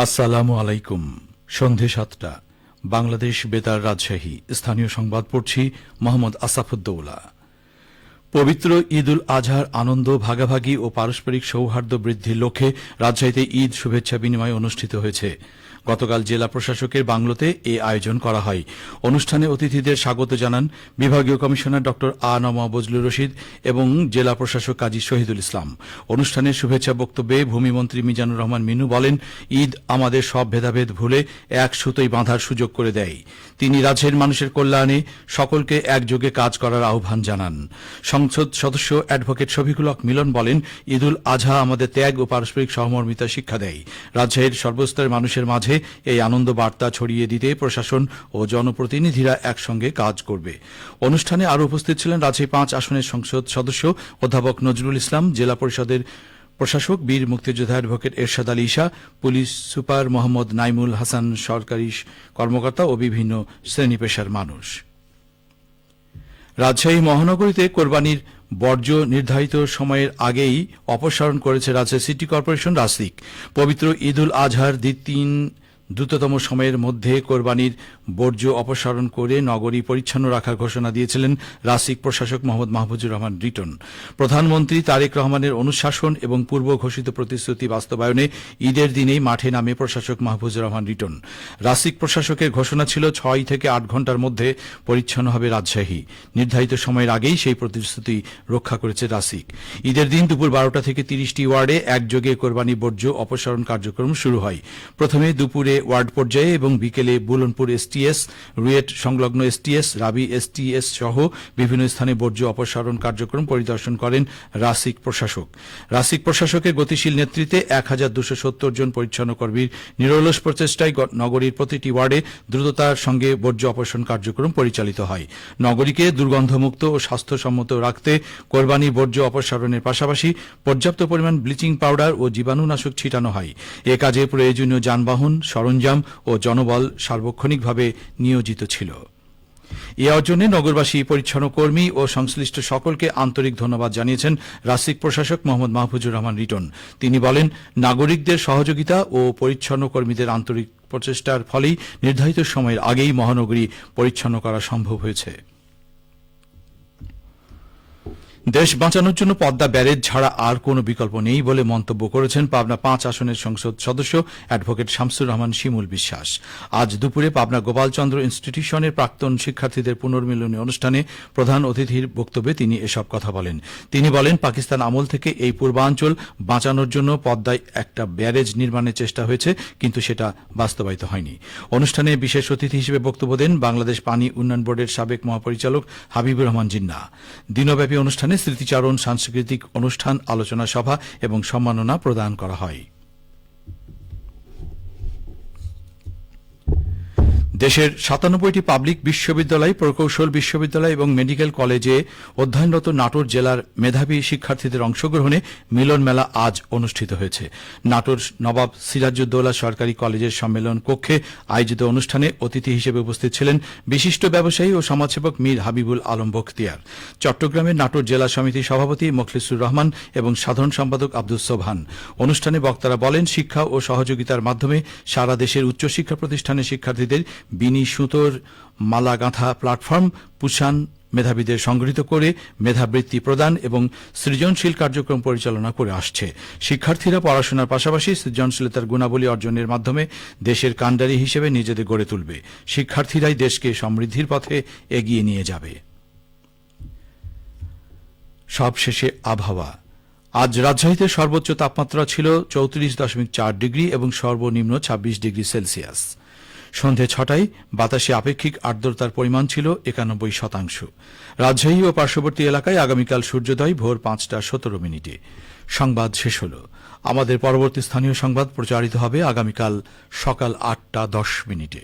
আসসালামু আলাইকুম। সন্ধে ৭টা, বাংলাদেশ বেতার রাজশাহী। স্থানীয় সংবাদ পড়ছি মোহাম্মদ আসাফুদ্দৌলা। পবিত্র ঈদ উল আজহার আনন্দ ভাগাভাগি ও পারস্পরিক সৌহার্দ্য বৃদ্ধির লক্ষ্যে রাজশাহীতে ঈদ শুভেচ্ছা বিনিময় অনুষ্ঠিত হয়েছে। গতকাল জেলা প্রশাসকের বাংলোতে এ আয়োজন করা হয়। অনুষ্ঠানে অতিথিদের স্বাগত জানান বিভাগীয় কমিশনার ড আ ন ম বজলুর রশিদ এবং জেলা প্রশাসক কাজী শহীদুল ইসলাম। অনুষ্ঠানের শুভেচ্ছা বক্তব্যে ভূমিমন্ত্রী মিজানুর রহমান মিনু বলেন, ঈদ আমাদের সব ভেদাভেদ ভুলে এক সুতোয় বাঁধার সুযোগ করে দেয়। তিনি রাজ্যের মানুষের কল্যাণে সকলকে একযোগে কাজ করার আহ্বান জানান। সংসদ সদস্য অ্যাডভোকেট শফিকুল হক মিলন বলেন, ঈদ উল আজহা আমাদের ত্যাগ ও পারস্পরিক সহমর্মিতা শিক্ষা দেয়। রাজশাহীর সর্বস্তরের মানুষের মাঝে এই আনন্দ বার্তা ছড়িয়ে দিতে প্রশাসন ও জনপ্রতিনিধিরা একসঙ্গে কাজ করবে। অনুষ্ঠানে আরও উপস্থিত ছিলেন রাজশাহী ৫ আসনের সংসদ সদস্য অধ্যাপক নজরুল ইসলাম, জেলা পরিষদের প্রশাসক বীর মুক্তিযোদ্ধা অ্যাডভোকেট এরশাদ আলী ঈশা, পুলিশ সুপার মোহাম্মদ নাইমুল হাসান, সরকারি কর্মকর্তা ও বিভিন্ন শ্রেণী পেশার মানুষ। রাজশাহী মহানগরীতে কোরবানির বর্জ্য নির্ধারিত সময়ের আগেই অপসারণ করেছে রাজশাহী সিটি কর্পোরেশন রাসিক। পবিত্র ঈদ উল আজহার দ্রুততম সময়ের মধ্যে কোরবানির বর্জ্য অপসারণ করে নগরী পরিচ্ছন্ন রাখার ঘোষণা দিয়েছিলেন রাসিক প্রশাসক মোহাম্মদ মাহফুজুর রহমান রিটন। প্রধানমন্ত্রী তারেক রহমানের অনুশাসন এবং পূর্ব ঘোষিত প্রতিশ্রুতি বাস্তবায়নে ঈদের দিনেই মাঠে নামে প্রশাসক মাহফুজুর রহমান রিটন। রাসিক প্রশাসকের ঘোষণা ছিল ৬ থেকে ৮ ঘণ্টার মধ্যে পরিচ্ছন্ন হবে রাজশাহী। নির্ধারিত সময়ের আগেই সেই প্রতিশ্রুতি রক্ষা করেছে রাসিক। ঈদের দিন দুপুর ১২টা থেকে ৩০টি ওয়ার্ডে একযোগে কোরবানি বর্জ্য অপসারণ কার্যক্রম শুরু হয়। প্রথমে দুপুরে ওয়ার্ড পর্যায়ে এবং বিকেলে বুলনপুর এসটিএস, রুয়েট সংলগ্ন এসটিএস, রাবি এসটিএস সহ বিভিন্ন স্থানে বর্জ্য অপসারণ কার্যক্রম পরিদর্শন করেন রাসিক প্রশাসক। রাসিক প্রশাসকের গতিশীল নেতৃত্বে ১,২৭০ জন পরিচ্ছন্ন কর্মীর নিরলস প্রচেষ্টায় নগরীর প্রতিটি ওয়ার্ডে দ্রুততার সঙ্গে বর্জ্য অপসারণ কার্যক্রম পরিচালিত হয়। নগরীকে দুর্গন্ধমুক্ত ও স্বাস্থ্যসম্মত রাখতে কোরবানি বর্জ্য অপসারণের পাশাপাশি পর্যাপ্ত পরিমাণ ব্লিচিং পাউডার ও জীবাণুনাশক ছিটানো হয়। এ কাজে প্রয়োজনীয় যানবাহন, সরঞ্জাম ও জনবল সার্বক্ষণিকভাবে নিয়োজিত ছিল। এ অর্জনে নগরবাসী, পরিচ্ছন্ন কর্মী ও সংশ্লিষ্ট সকলকে আন্তরিক ধন্যবাদ জানিয়েছেন রাসিক প্রশাসক মোহাম্মদ মাহফুজুর রহমান রিটন। তিনি বলেন, নাগরিকদের সহযোগিতা ও পরিচ্ছন্ন কর্মীদের আন্তরিক প্রচেষ্টার ফলেই নির্ধারিত সময়ের আগেই মহানগরী পরিচ্ছন্ন করা সম্ভব হয়েছে। দেশ বাঁচানোর জন্য পদ্মা ব্যারেজ ছাড়া আর কোনো বিকল্প নেই বলে মন্তব্য করেছেন পাবনা ৫ আসনের সংসদ সদস্য অ্যাডভোকেট শামসুর রহমান শিমুল বিশ্বাস। আজ দুপুরে পাবনা গোপালচন্দ্র ইনস্টিটিউশনের প্রাক্তন শিক্ষার্থীদের পুনর্মিলনী অনুষ্ঠানে প্রধান অতিথির বক্তব্যে তিনি এসব কথা বলেন। তিনি বলেন, পাকিস্তান আমল থেকে এই পূর্বাঞ্চল বাঁচানোর জন্য পদ্মায় একটা ব্যারেজ নির্মাণের চেষ্টা হয়েছে, কিন্তু সেটা বাস্তবায়িত হয়নি। অনুষ্ঠানে বিশেষ অতিথি হিসেবে বক্তব্য দেন বাংলাদেশ পানি উন্নয়ন বোর্ডের সাবেক মহাপরিচালক হাবিবুর রহমান জিন্না। দিনব্যাপী অনুষ্ঠানে স্মৃতিচারণ, সাংস্কৃতিক অনুষ্ঠান, আলোচনা সভা এবং সম্মাননা প্রদান করা হয়। দেশের ৯৭টি পাবলিক বিশ্ববিদ্যালয়, প্রকৌশল বিশ্ববিদ্যালয় এবং মেডিকেল কলেজে অধ্যয়নরত নাটোর জেলার মেধাবী শিক্ষার্থীদের অংশগ্রহণে মিলন মেলা আজ অনুষ্ঠিত হয়েছে। নাটোর নবাব সিরাজউদ্দৌলা সরকারি কলেজের সম্মেলন কক্ষে আয়োজিত অনুষ্ঠানে অতিথি হিসেবে উপস্থিত ছিলেন বিশিষ্ট ব্যবসায়ী ও সমাজসেবক মীর হাবিবুল আলম বখতিয়ার। চট্টগ্রামের নাটোর জেলা সমিতির সভাপতি মোখলেসুর রহমান এবং সাধারণ সম্পাদক আব্দুস সোবহান। অনুষ্ঠানে বক্তারা বলেন, শিক্ষা ও সহযোগিতার মাধ্যমে সারা দেশের উচ্চশিক্ষা প্রতিষ্ঠানের শিক্ষার্থীদের বিনি সুতোর মালা গাঁথা প্ল্যাটফর্ম পুষান মেধাবীদের সংগঠিত করে মেধাবৃত্তি প্রদান এবং সৃজনশীল কার্যক্রম পরিচালনা করে আসছে। শিক্ষার্থীরা পড়াশোনার পাশাপাশি সৃজনশীলতার গুণাবলী অর্জনের মাধ্যমে দেশের কাণ্ডারি হিসেবে নিজেদের গড়ে তুলবে। শিক্ষার্থীরাই দেশকে সমৃদ্ধির পথে এগিয়ে নিয়ে যাবে। সবশেষে আবহাওয়া। আজ রাজশাহীতে সর্বোচ্চ তাপমাত্রা ছিল ৩৪.৪ ডিগ্রি এবং সর্বনিম্ন ২৬ ডিগ্রি সেলসিয়াস। সন্ধে ৬টায় বাতাসে আপেক্ষিক আর্দ্রতার পরিমাণ ছিল ৯১%। রাজশাহী ও পার্শ্ববর্তী এলাকায় আগামীকাল সূর্যোদয় ভোর ৫টা ১৭ মিনিটে। সংবাদ শেষ হল। আমাদের পরবর্তী স্থানীয় সংবাদ প্রচারিত হবে আগামীকাল সকাল ৮টা ১০ মিনিটে।